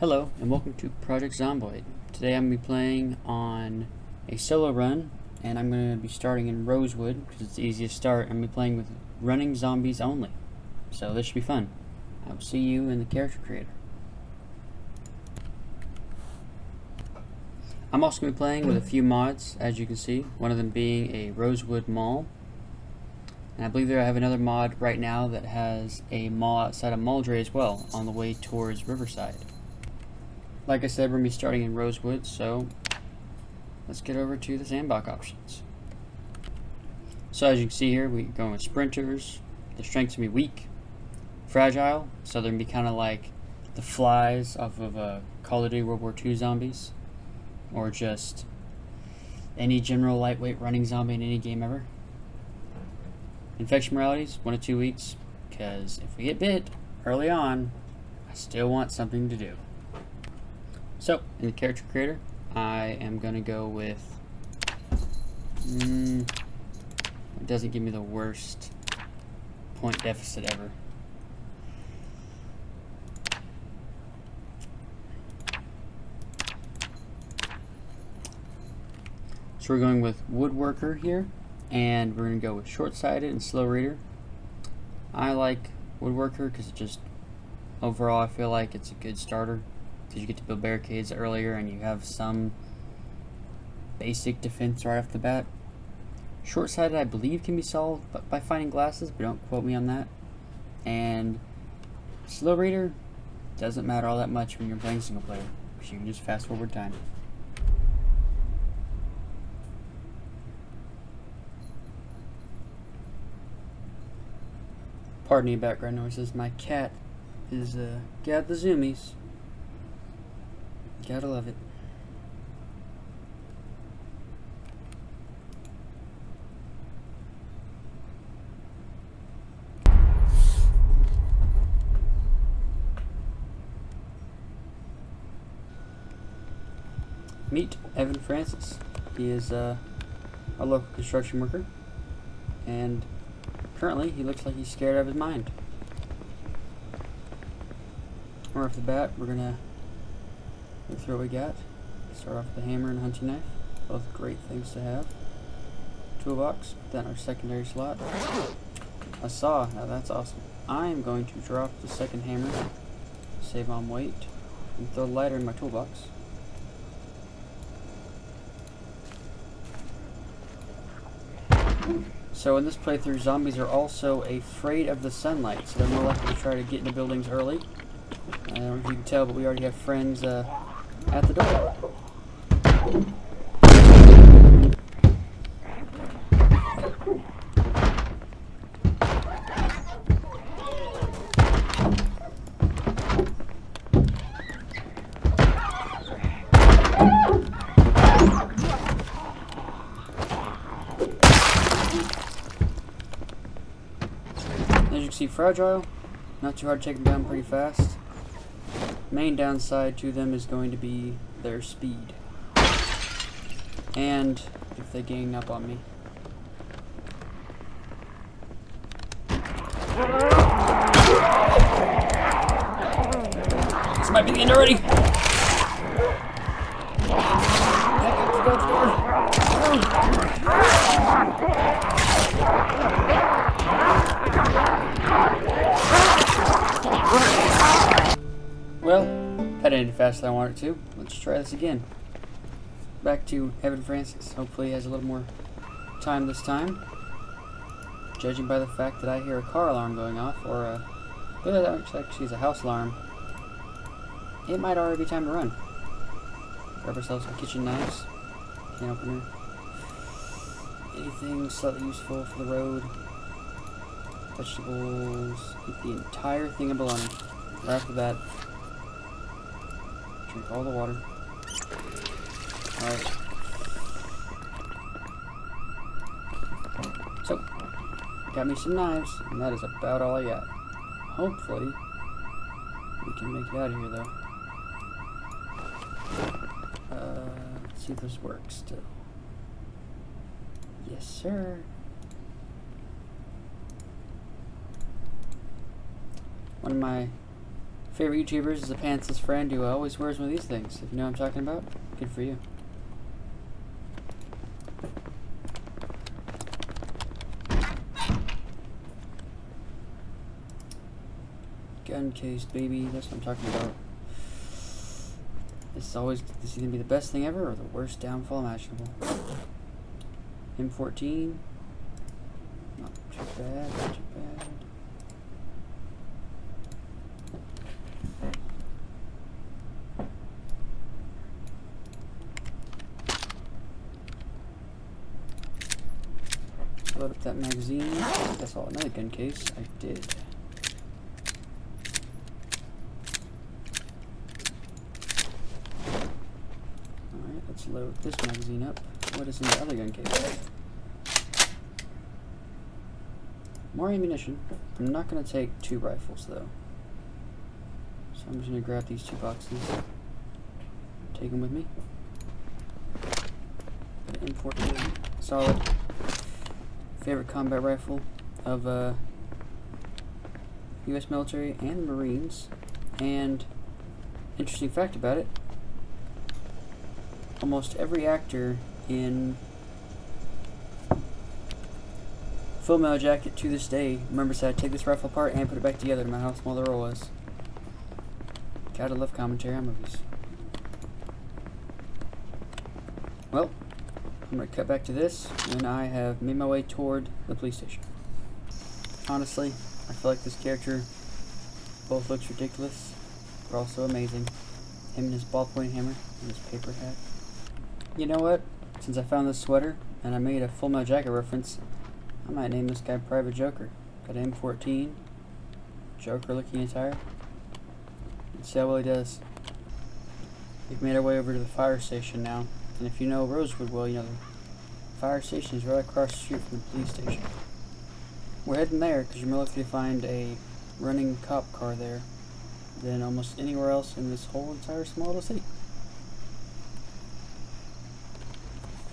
Hello and welcome to Project Zomboid. Today I'm going to be playing on a solo run, and I'm going to be starting in Rosewood because it's the easiest start. I'm going to be playing with running zombies only, so this should be fun. I will see you in the character creator. I'm also going to be playing with a few mods, as you can see, one of them being a Rosewood mall. And I believe I have another mod right now that has a mall outside of Maldray as well, on the way towards Riverside. Like I said, we're going to be starting in Rosewood, so let's get over to the sandbox options. So as you can see here, we're going with sprinters. The strength's going to be weak, fragile, so they're going to be kind of like the flies off of Call of Duty World War II zombies, or just any general lightweight running zombie in any game ever. Infection moralities, 1 to 2 weeks, because if we get bit early on, I still want something to do. So, in the character creator, I am going to go with, it doesn't give me the worst point deficit ever. So we're going with woodworker here, and we're going to go with short-sighted and slow reader. I like woodworker because it just, overall I feel like it's a good starter. Because you get to build barricades earlier and you have some basic defense right off the bat. Short-sighted I believe can be solved by finding glasses, but don't quote me on that. And slow reader doesn't matter all that much when you're playing single player, because you can just fast forward time. Pardon any background noises, my cat is got the zoomies. Gotta love it. Meet Evan Francis. He is a local construction worker, and currently he looks like he's scared out of his mind. Right off the bat, we're gonna through what we got. Start off with a hammer and a hunting knife. Both great things to have. Toolbox, put that in our secondary slot. A saw, now that's awesome. I am going to drop the second hammer, save on weight, and throw the lighter in my toolbox. So in this playthrough, zombies are also afraid of the sunlight, so they're more likely to try to get into buildings early. I don't know if you can tell, but we already have friends at the door. As you can see, fragile, not too hard to take them down pretty fast. Main downside to them is going to be their speed, and if they gang up on me. This might be the end already. Well, that ended faster than I wanted it to. Let's try this again. Back to Evan Francis. Hopefully he has a little more time this time. Judging by the fact that I hear a car alarm going off, or that actually is a house alarm, it might already be time to run. Grab ourselves some kitchen knives, can opener, anything slightly useful for the road, vegetables, eat the entire thing of bologna. Right after that, drink all the water. Alright. So, got me some knives, and that is about all I got. Hopefully, we can make it out of here, though. Let's see if this works still. Yes, sir. One of my favorite YouTubers is a pantsless friend who always wears one of these things. If you know what I'm talking about, good for you. Gun case, baby. That's what I'm talking about. This is gonna be the best thing ever or the worst downfall imaginable. M14. Not too bad, not too bad. Load up that magazine. I saw another gun case. I did. Alright, let's load this magazine up. What is in the other gun case? More ammunition. I'm not going to take 2 rifles though. So I'm just going to grab these 2 boxes. Take them with me. M14. Solid. Favorite combat rifle of U.S. military and Marines. And interesting fact about it, almost every actor in Full Metal Jacket to this day remembers how to take this rifle apart and put it back together no matter how small the roll was. Gotta love commentary on movies. Well, I'm going to cut back to this when I have made my way toward the police station. Honestly, I feel like this character both looks ridiculous, but also amazing. Him and his ballpoint hammer and his paper hat. You know what? Since I found this sweater and I made a Full Metal Jacket reference, I might name this guy Private Joker. Got M14, Joker looking attire. Let's see how well he does. We've made our way over to the fire station now. And if you know Rosewood well, you know the fire station is right across the street from the police station. We're heading there because you're more likely to find a running cop car there than almost anywhere else in this whole entire small little city.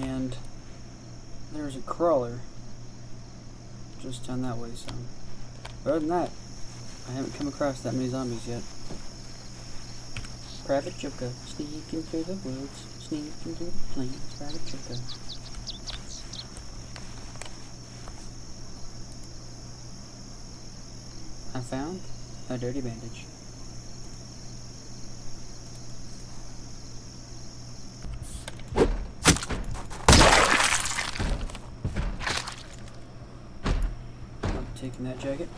And there's a crawler just down that way, so. But other than that, I haven't come across that many zombies yet. Private Joker, sneaking through the woods. Sneaking through the plains, Private Joker. I found a dirty bandage. I'm taking that jacket.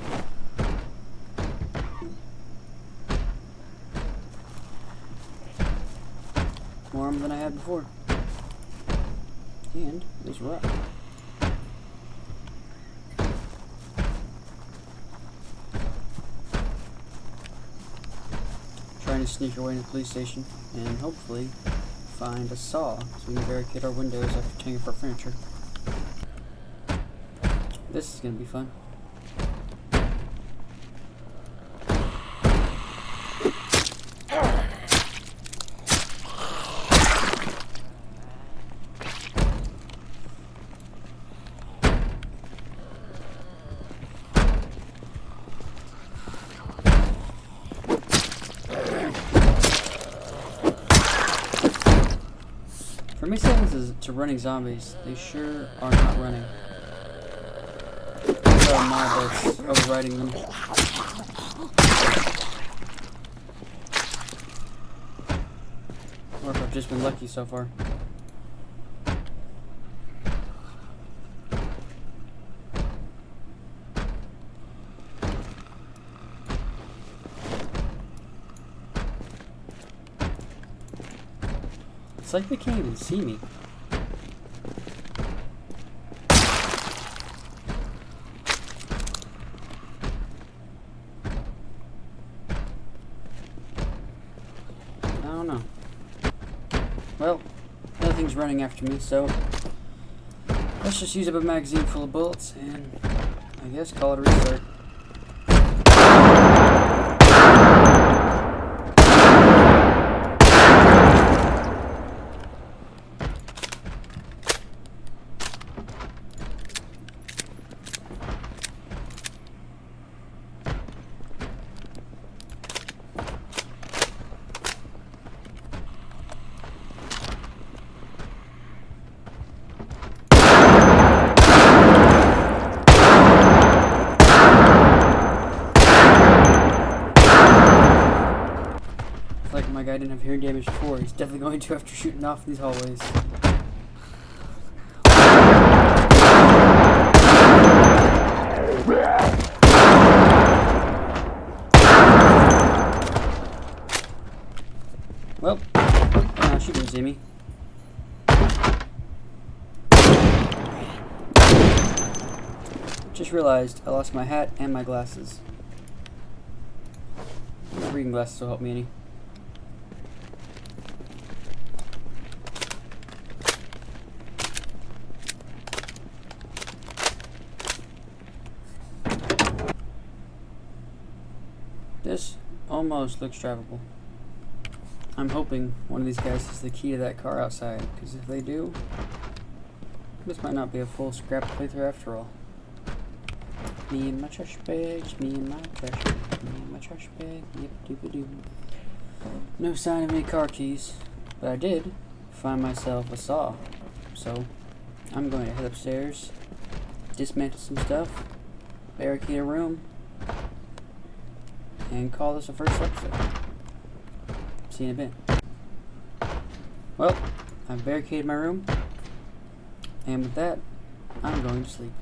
More armor than I had before. And there's rock. Trying to sneak our way into the police station and hopefully find a saw so we can barricade our windows after taking apart furniture. This is gonna be fun. For me, saying to running zombies, they sure are not running. There's a mob that's overriding them. Or if I've just been lucky so far. It's like they can't even see me. I don't know. Well, nothing's running after me, so let's just use up a magazine full of bullets and I guess call it a restart. my guy didn't have hearing damage before. He's definitely going to after shooting off these hallways. Well, now she didn't see me. Just realized I lost my hat and my glasses. My reading glasses will help me any. This almost looks drivable. I'm hoping one of these guys has the key to that car outside, because if they do, this might not be a full scrap playthrough after all. Me and my trash bags, me and my trash bag, me and my trash bag, yep, doop-a-doo. No sign of any car keys, but I did find myself a saw. So, I'm going to head upstairs, dismantle some stuff, barricade a room, and call this a first episode. See you in a bit. Well, I've barricaded my room, and with that, I'm going to sleep.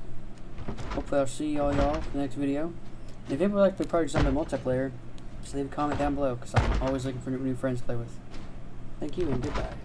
Hopefully I'll see all y'all for the next video. And if anybody would like to be part of Zombie multiplayer, just leave a comment down below, because I'm always looking for new friends to play with. Thank you and goodbye.